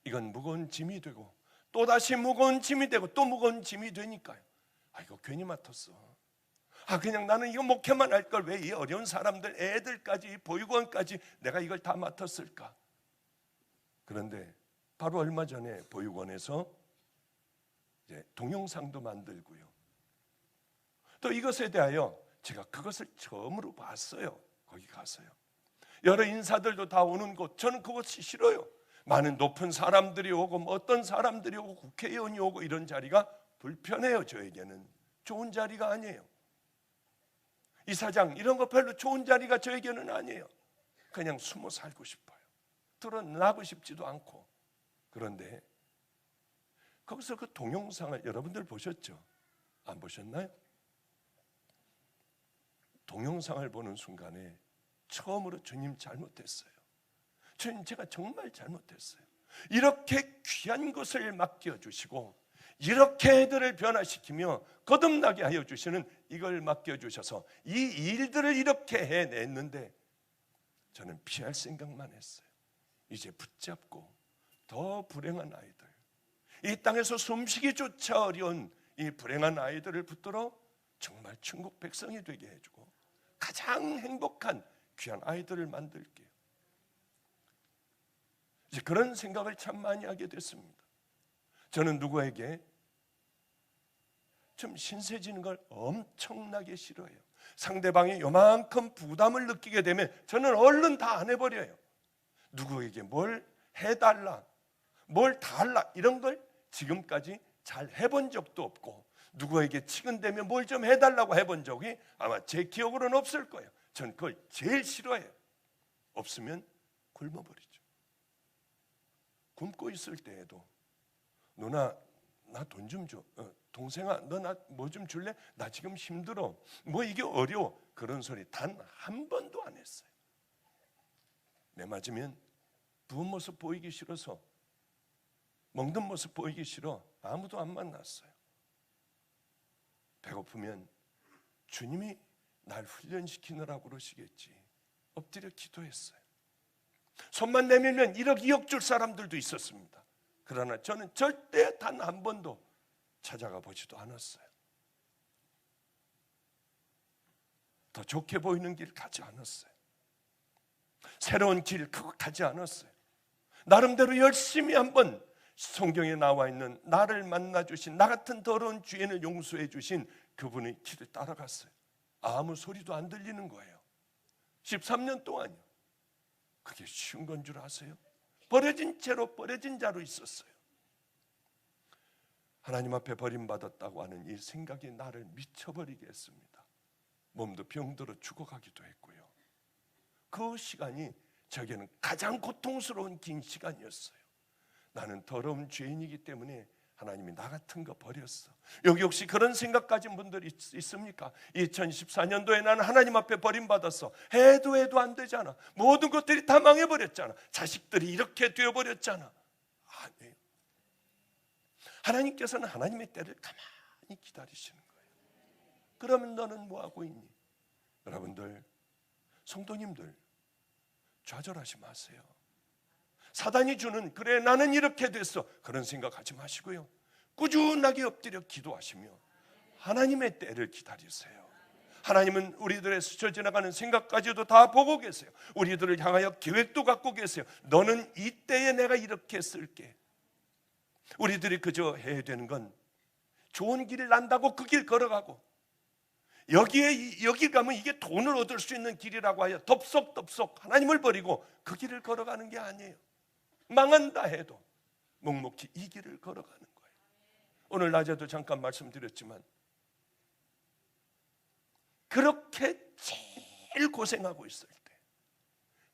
이건 무거운 짐이 되고 또다시 무거운 짐이 되고 또 무거운 짐이 되니까요. 이거 괜히 맡았어. 그냥 나는 이거 목회만 할 걸 왜 이 어려운 사람들, 애들까지, 보육원까지 내가 이걸 다 맡았을까? 그런데 바로 얼마 전에 보육원에서 이제 동영상도 만들고요. 또 이것에 대하여 제가 그것을 처음으로 봤어요. 거기 가서요. 여러 인사들도 다 오는 곳, 저는 그것이 싫어요. 많은 높은 사람들이 오고 뭐 어떤 사람들이 오고 국회의원이 오고 이런 자리가 불편해요. 저에게는 좋은 자리가 아니에요. 이사장 이런 거 별로 좋은 자리가 저에게는 아니에요. 그냥 숨어 살고 싶어요. 드러나고 싶지도 않고. 그런데 거기서 그 동영상을 여러분들 보셨죠? 안 보셨나요? 동영상을 보는 순간에 처음으로 주님 잘못했어요. 주님, 제가 정말 잘못했어요. 이렇게 귀한 것을 맡겨주시고 이렇게 애들을 변화시키며 거듭나게 하여 주시는 이걸 맡겨주셔서 이 일들을 이렇게 해냈는데 저는 피할 생각만 했어요. 이제 붙잡고 더 불행한 아이들, 이 땅에서 숨쉬기조차 어려운 이 불행한 아이들을 붙들어 정말 천국 백성이 되게 해주고 가장 행복한 귀한 아이들을 만들게요. 이제 그런 생각을 참 많이 하게 됐습니다. 저는 누구에게 좀 신세지는 걸 엄청나게 싫어해요. 상대방이 요만큼 부담을 느끼게 되면 저는 얼른 다 안 해버려요. 누구에게 뭘 해달라, 뭘 달라 이런 걸 지금까지 잘 해본 적도 없고, 누구에게 치근대면 뭘 좀 해달라고 해본 적이 아마 제 기억으로는 없을 거예요. 전 그걸 제일 싫어해요. 없으면 굶어버리죠. 굶고 있을 때에도 누나 나 돈 좀 줘, 동생아 너 나 뭐 좀 줄래? 나 지금 힘들어, 뭐 이게 어려워, 그런 소리 단 한 번도 안 했어요. 내 맞으면 부은 모습 보이기 싫어서, 먹는 모습 보이기 싫어 아무도 안 만났어요. 배고프면 주님이 날 훈련시키느라고 그러시겠지 엎드려 기도했어요. 손만 내밀면 1억 2억 줄 사람들도 있었습니다. 그러나 저는 절대 단 한 번도 찾아가 보지도 않았어요. 더 좋게 보이는 길 가지 않았어요. 새로운 길 그거 가지 않았어요. 나름대로 열심히 한번 성경에 나와 있는 나를 만나주신, 나 같은 더러운 죄인을 용서해 주신 그분의 길을 따라갔어요. 아무 소리도 안 들리는 거예요. 13년 동안요. 그게 쉬운 건 줄 아세요? 버려진 채로 버려진 자로 있었어요. 하나님 앞에 버림받았다고 하는 이 생각이 나를 미쳐버리게 했습니다. 몸도 병들어 죽어가기도 했고요. 그 시간이 저에게는 가장 고통스러운 긴 시간이었어요. 나는 더러운 죄인이기 때문에 하나님이 나 같은 거 버렸어. 여기 혹시 그런 생각 가진 분들이 있습니까? 2014년도에 나는 하나님 앞에 버림받았어. 해도 안 되잖아. 모든 것들이 다 망해버렸잖아. 자식들이 이렇게 되어버렸잖아. 아니에요. 하나님께서는 하나님의 때를 가만히 기다리시는 거예요. 그러면 너는 뭐하고 있니? 여러분들, 성도님들 좌절하지 마세요. 사단이 주는 그래 나는 이렇게 됐어 그런 생각하지 마시고요. 꾸준하게 엎드려 기도하시며 하나님의 때를 기다리세요. 하나님은 우리들의 스쳐 지나가는 생각까지도 다 보고 계세요. 우리들을 향하여 계획도 갖고 계세요. 너는 이 때에 내가 이렇게 쓸게. 우리들이 그저 해야 되는 건 좋은 길을 난다고 그 길 걸어가고, 여기 가면 이게 돈을 얻을 수 있는 길이라고 하여 덥석 하나님을 버리고 그 길을 걸어가는 게 아니에요. 망한다 해도 묵묵히 이 길을 걸어가는 거예요. 오늘 낮에도 잠깐 말씀드렸지만 그렇게 제일 고생하고 있을 때,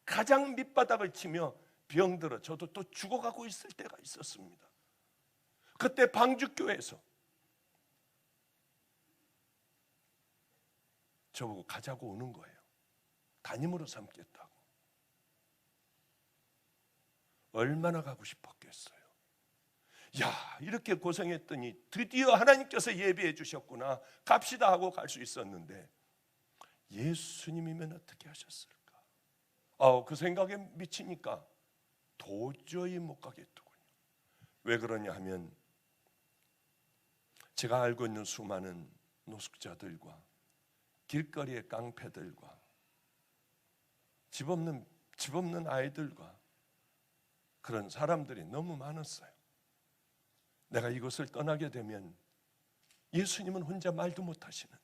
가장 밑바닥을 치며 병들어 저도 또 죽어가고 있을 때가 있었습니다. 그때 방주교회에서 저보고 가자고 오는 거예요. 담임으로 삼겠다고. 얼마나 가고 싶었겠어요. 야, 이렇게 고생했더니 드디어 하나님께서 예비해 주셨구나, 갑시다 하고 갈 수 있었는데 예수님이면 어떻게 하셨을까? 그 생각에 미치니까 도저히 못 가겠더군요. 왜 그러냐 하면 제가 알고 있는 수많은 노숙자들과 길거리의 깡패들과 집 없는 아이들과 그런 사람들이 너무 많았어요. 내가 이곳을 떠나게 되면 예수님은 혼자 말도 못 하시는데,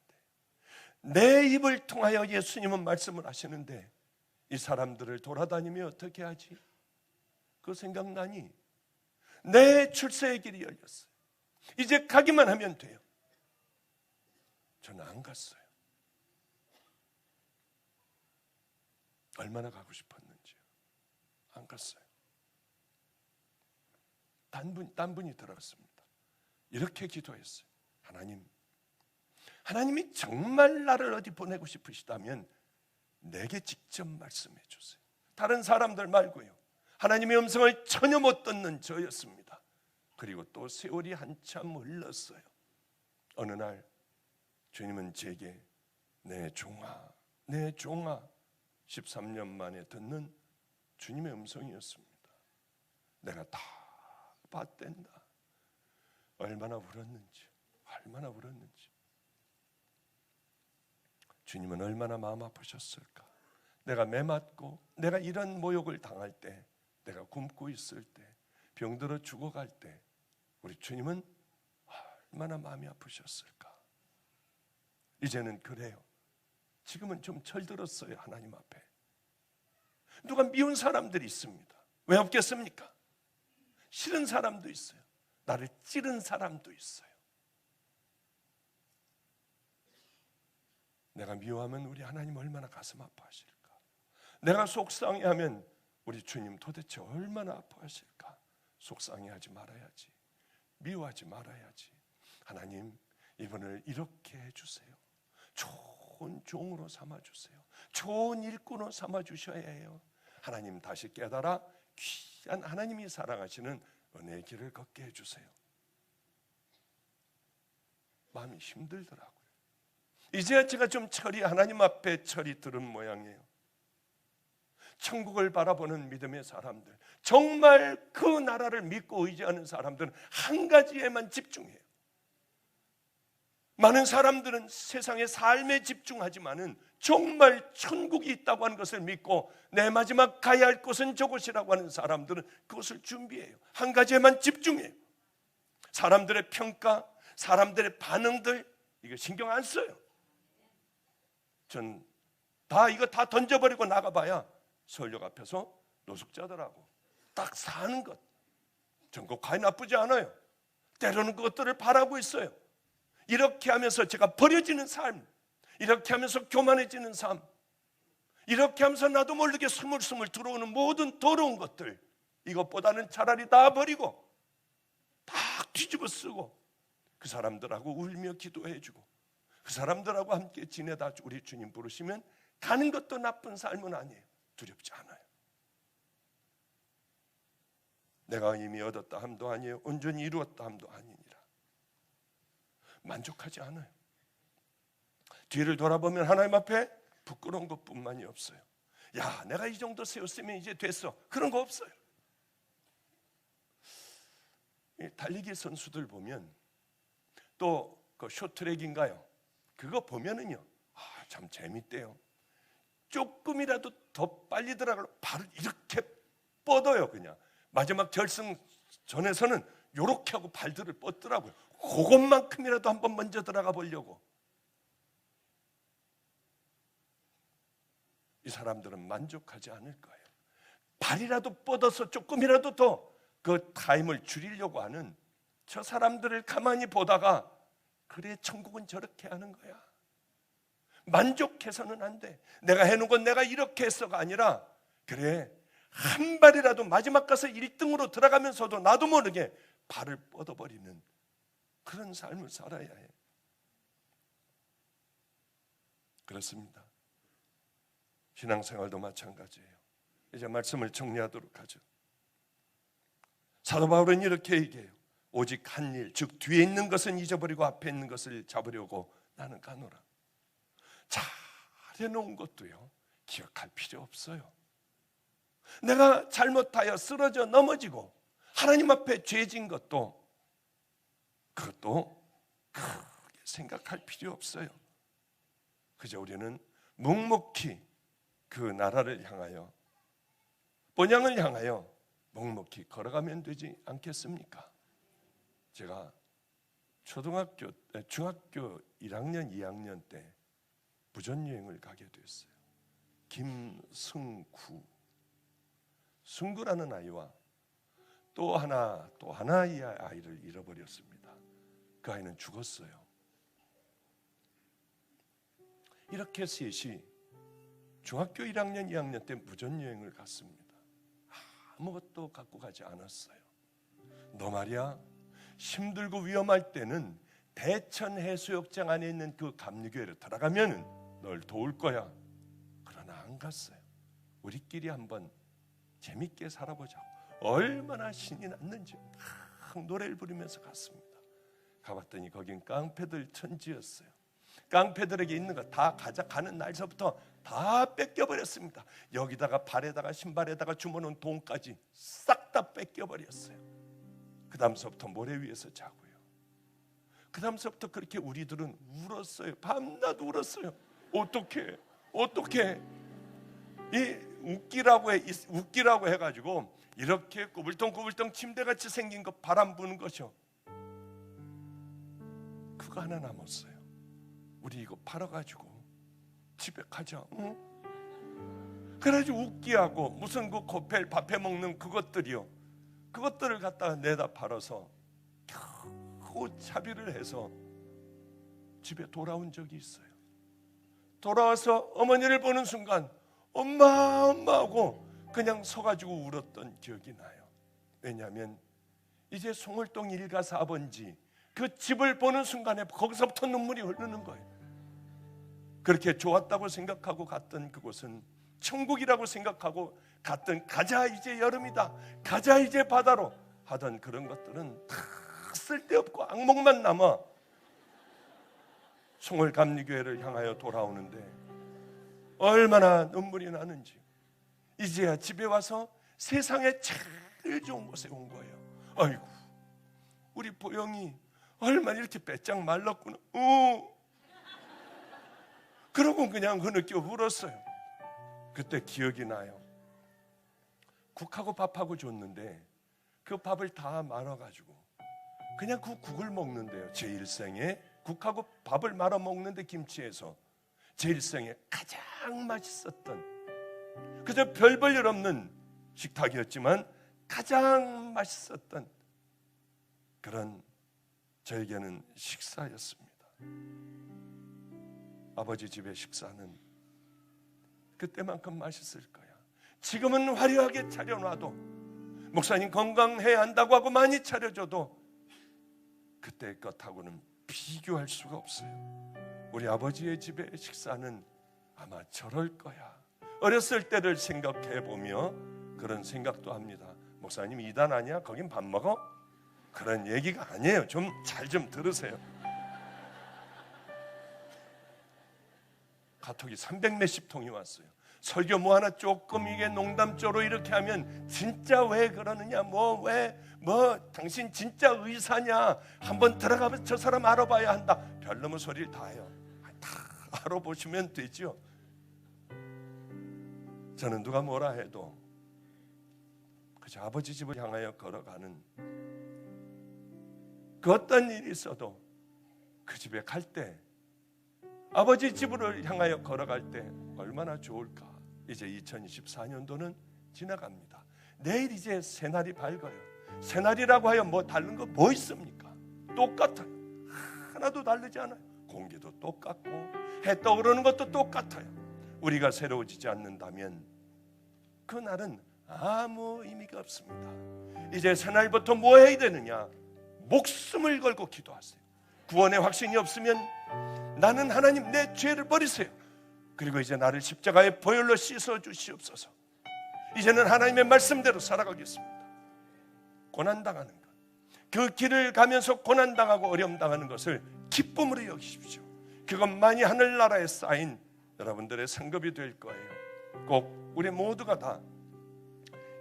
내 입을 통하여 예수님은 말씀을 하시는데 이 사람들을 돌아다니며 어떻게 하지? 그 생각나니 내 출세의 길이 열렸어요. 이제 가기만 하면 돼요. 저는 안 갔어요. 얼마나 가고 싶었는지요. 안 갔어요. 단분이 들어갔습니다. 이렇게 기도했어요. 하나님이 정말 나를 어디 보내고 싶으시다면 내게 직접 말씀해 주세요. 다른 사람들 말고요. 하나님의 음성을 전혀 못 듣는 저였습니다. 그리고 또 세월이 한참 흘렀어요. 어느 날 주님은 제게 내 종아 13년 만에 듣는 주님의 음성이었습니다. 내가 다 봤댄다. 얼마나 울었는지, 얼마나 울었는지. 주님은 얼마나 마음 아프셨을까. 내가 매 맞고 내가 이런 모욕을 당할 때, 내가 굶고 있을 때, 병들어 죽어갈 때 우리 주님은 얼마나 마음이 아프셨을까. 이제는 그래요. 지금은 좀 철들었어요. 하나님 앞에 누가 미운 사람들이 있습니다. 왜 없겠습니까? 싫은 사람도 있어요. 나를 찌른 사람도 있어요. 내가 미워하면 우리 하나님 얼마나 가슴 아파하실까. 내가 속상해하면 우리 주님 도대체 얼마나 아파하실까. 속상해하지 말아야지. 미워하지 말아야지. 하나님, 이분을 이렇게 해주세요. 좋은 종으로 삼아주세요. 좋은 일꾼으로 삼아주셔야 해요. 하나님, 다시 깨달아 귀한 하나님이 사랑하시는 은혜의 길을 걷게 해주세요. 마음이 힘들더라고요. 이제야 제가 좀 철이, 하나님 앞에 철이 들은 모양이에요. 천국을 바라보는 믿음의 사람들, 정말 그 나라를 믿고 의지하는 사람들은 한 가지에만 집중해요. 많은 사람들은 세상의 삶에 집중하지만은 정말 천국이 있다고 하는 것을 믿고 내 마지막 가야 할 곳은 저곳이라고 하는 사람들은 그것을 준비해요. 한 가지에만 집중해요. 사람들의 평가, 사람들의 반응들 이거 신경 안 써요. 전 이거 다 던져버리고 나가봐야 서울역 앞에서 노숙자들하고 딱 사는 것, 전 그거 과연 나쁘지 않아요. 때로는 그것들을 바라고 있어요. 이렇게 하면서 제가 버려지는 삶, 이렇게 하면서 교만해지는 삶, 이렇게 하면서 나도 모르게 스물스물 들어오는 모든 더러운 것들, 이것보다는 차라리 다 버리고 딱 뒤집어 쓰고 그 사람들하고 울며 기도해주고 그 사람들하고 함께 지내다 우리 주님 부르시면 가는 것도 나쁜 삶은 아니에요. 두렵지 않아요. 내가 이미 얻었다 함도 아니에요. 온전히 이루었다 함도 아니니라. 만족하지 않아요. 뒤를 돌아보면 하나님 앞에 부끄러운 것뿐만이 없어요. 야, 내가 이 정도 세웠으면 이제 됐어. 그런 거 없어요. 달리기 선수들 보면 또 그 쇼트랙인가요? 그거 보면은요, 참 재밌대요. 조금이라도 더 빨리 들어가려 발을 이렇게 뻗어요. 그냥 마지막 결승 전에서는 요렇게 하고 발들을 뻗더라고요. 그것만큼이라도 한번 먼저 들어가 보려고. 이 사람들은 만족하지 않을 거예요. 발이라도 뻗어서 조금이라도 더 그 타임을 줄이려고 하는 저 사람들을 가만히 보다가, 그래 천국은 저렇게 하는 거야. 만족해서는 안 돼. 내가 해놓은 건 내가 이렇게 했어가 아니라, 그래 한 발이라도 마지막 가서 1등으로 들어가면서도 나도 모르게 발을 뻗어버리는 그런 삶을 살아야 해. 그렇습니다. 신앙생활도 마찬가지예요. 이제 말씀을 정리하도록 하죠. 사도 바울은 이렇게 얘기해요. 오직 한 일, 즉 뒤에 있는 것은 잊어버리고 앞에 있는 것을 잡으려고 나는 가노라. 잘 해놓은 것도요, 기억할 필요 없어요. 내가 잘못하여 쓰러져 넘어지고 하나님 앞에 죄진 것도, 그것도 크게 생각할 필요 없어요. 그저 우리는 묵묵히 그 나라를 향하여, 본향을 향하여 묵묵히 걸어가면 되지 않겠습니까? 제가 중학교 1학년, 2학년 때 부전여행을 가게 됐어요. 승구라는 아이와 또 하나의 아이를 잃어버렸습니다. 그 아이는 죽었어요. 이렇게 셋이 중학교 1학년, 2학년 때 부전여행을 갔습니다. 아무것도 갖고 가지 않았어요. 너 말이야, 힘들고 위험할 때는 대천 해수욕장 안에 있는 그 감리교회로 들어가면 널 도울 거야. 그러나 안 갔어요. 우리끼리 한번 재밌게 살아보자고. 얼마나 신이 났는지 막 노래를 부르면서 갔습니다. 가봤더니 거긴 깡패들 천지였어요. 깡패들에게 있는 거 다 가져가는 날서부터 다 뺏겨버렸습니다. 여기다가 발에다가 신발에다가 주머놓은 돈까지 싹 다 뺏겨버렸어요. 그 다음서부터 모래 위에서 자고요. 그 다음서부터 그렇게 우리들은 울었어요. 밤낮 울었어요. 어떻게 이 웃기라고 해가지고 이렇게 꾸불덩꾸불덩 침대같이 생긴 거 바람 부는 것이요, 그거 하나 남았어요. 우리 이거 팔아가지고 집에 가자. 응? 그래가지고 웃기하고 무슨 그 코펠 밥해 먹는 그것들이요, 그것들을 갖다가 내다 팔아서 겨우 차비를 해서 집에 돌아온 적이 있어요. 돌아와서 어머니를 보는 순간 엄마 하고 그냥 서가지고 울었던 기억이 나요. 왜냐하면 이제 송월동 1가 4번지 그 집을 보는 순간에 거기서부터 눈물이 흐르는 거예요. 그렇게 좋았다고 생각하고 갔던 그곳은 천국이라고 생각하고 갔던, 가자 이제 여름이다, 가자 이제 바다로 하던 그런 것들은 다 쓸데없고 악몽만 남아 송월감리교회를 향하여 돌아오는데 얼마나 눈물이 나는지. 이제야 집에 와서 세상에 제일 좋은 곳에 온 거예요. 아이고, 우리 보영이 얼마나 이렇게 빼짝 말랐구나. 그러고 그냥 흐느껴 울었어요. 그때 기억이 나요. 국하고 밥하고 줬는데 그 밥을 다 말아가지고 그냥 그 국을 먹는데요, 제 일생에 국하고 밥을 말아 먹는데 김치에서 제 일생에 가장 맛있었던, 그저 별 볼 일 없는 식탁이었지만 가장 맛있었던 그런 저에게는 식사였습니다. 아버지 집의 식사는 그때만큼 맛있을 거야. 지금은 화려하게 차려놔도, 목사님 건강해야 한다고 하고 많이 차려줘도 그때 것하고는 비교할 수가 없어요. 우리 아버지의 집의 식사는 아마 저럴 거야. 어렸을 때를 생각해보며 그런 생각도 합니다. 목사님 이단 아니야? 거긴 밥 먹어? 그런 얘기가 아니에요. 좀 잘 좀 들으세요. 카톡이 300몇십 통이 왔어요. 설교 뭐 하나 조금 이게 농담조로 이렇게 하면 진짜 왜 그러느냐, 당신 진짜 의사냐, 한번 들어가면 저 사람 알아봐야 한다, 별놈의 소리를 다 해요. 다 알아보시면 되죠. 저는 누가 뭐라 해도 그저 아버지 집을 향하여 걸어가는, 그 어떤 일이 있어도 그 집에 갈 때, 아버지 집을 향하여 걸어갈 때 얼마나 좋을까. 이제 2024년도는 지나갑니다. 내일 이제 새날이 밝아요. 새날이라고 하여 뭐 다른 거 뭐 있습니까? 똑같아요. 하나도 다르지 않아요. 공기도 똑같고 해 떠오르는 것도 똑같아요. 우리가 새로워지지 않는다면 그날은 아무 의미가 없습니다. 이제 새날부터 뭐 해야 되느냐? 목숨을 걸고 기도하세요. 구원의 확신이 없으면 나는 하나님 내 죄를 버리세요. 그리고 이제 나를 십자가의 보혈로 씻어 주시옵소서. 이제는 하나님의 말씀대로 살아가겠습니다. 고난당하는 것, 그 길을 가면서 고난당하고 어려움당하는 것을 기쁨으로 여기십시오. 그것만이 하늘나라에 쌓인 여러분들의 상급이 될 거예요. 꼭 우리 모두가 다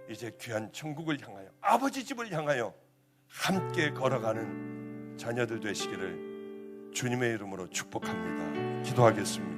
이제 귀한 천국을 향하여, 아버지 집을 향하여 함께 걸어가는 자녀들 되시기를 주님의 이름으로 축복합니다. 기도하겠습니다.